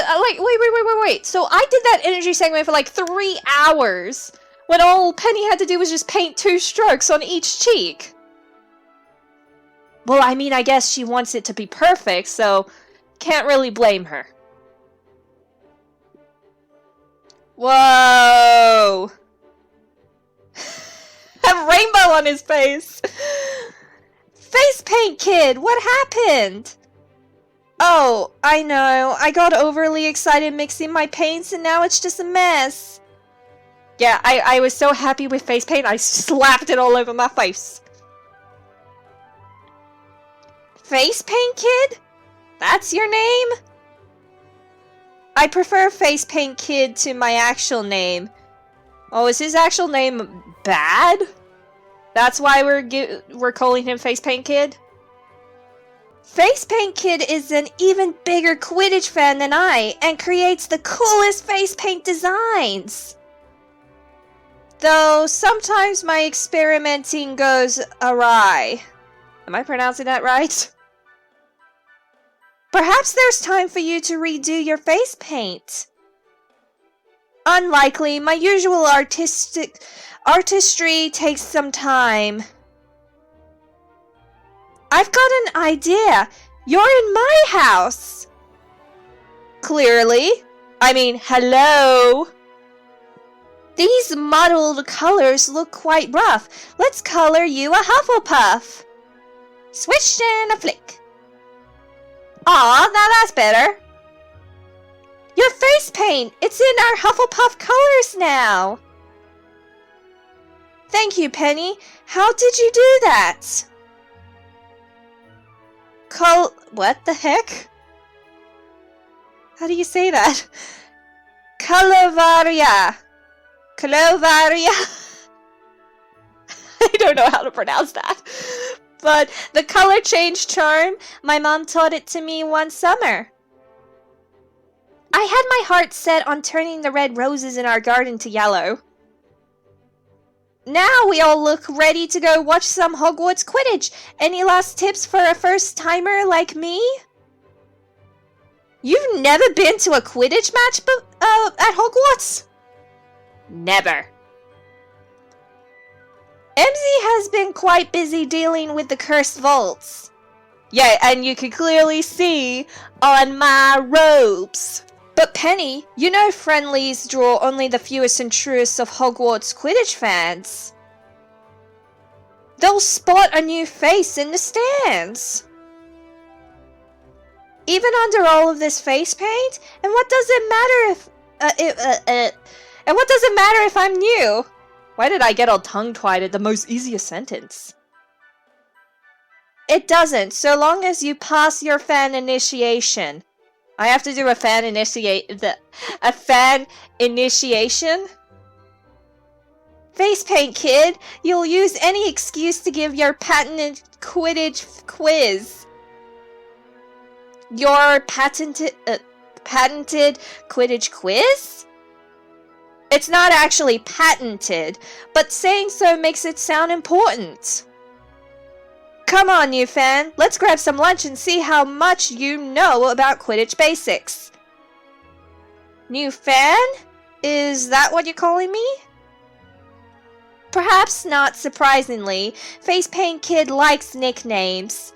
wait. So I did that energy segment for like 3 hours, when all Penny had to do was just paint 2 strokes on each cheek. Well, I mean, I guess she wants it to be perfect, so can't really blame her. Whoa! A rainbow on his face! Face paint kid, what happened? Oh, I know. I got overly excited mixing my paints and now it's just a mess. Yeah, I was so happy with face paint, I slapped it all over my face. Face paint kid? That's your name? I prefer Face Paint Kid to my actual name. Oh, is his actual name bad? That's why we're calling him Face Paint Kid? Face Paint Kid is an even bigger Quidditch fan than I, and creates the coolest face paint designs. Though sometimes my experimenting goes awry. Am I pronouncing that right? Perhaps there's time for you to redo your face paint. Unlikely. My usual artistry takes some time. I've got an idea. You're in my house. Clearly. I mean, hello. These muddled colors look quite rough. Let's color you a Hufflepuff. Swish and a flick. Aw, now that's better. Your face paint! It's in our Hufflepuff colors now! Thank you, Penny. How did you do that? What the heck? How do you say that? Calovaria. I don't know how to pronounce that. But the color change charm, my mom taught it to me one summer. I had my heart set on turning the red roses in our garden to yellow. Now we all look ready to go watch some Hogwarts Quidditch. Any last tips for a first-timer like me? You've never been to a Quidditch match at Hogwarts? Never. Emmzy has been quite busy dealing with the cursed vaults. Yeah, and you can clearly see on my robes. But Penny, you know friendlies draw only the fewest and truest of Hogwarts Quidditch fans. They'll spot a new face in the stands. Even under all of this face paint? And what does it matter if I'm new? Why did I get all tongue-tied at the most easiest sentence? It doesn't, so long as you pass your fan initiation. I have to do a fan initiation? Face paint, kid. You'll use any excuse to give your patented Quidditch quiz. Your patented Quidditch quiz? It's not actually patented, but saying so makes it sound important. Come on, new fan. Let's grab some lunch and see how much you know about Quidditch basics. New fan? Is that what you're calling me? Perhaps not surprisingly, Face Paint Kid likes nicknames.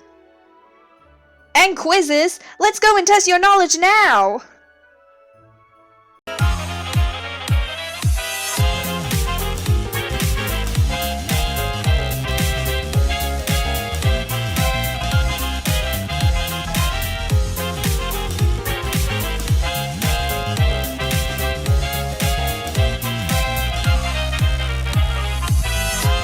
And quizzes! Let's go and test your knowledge now!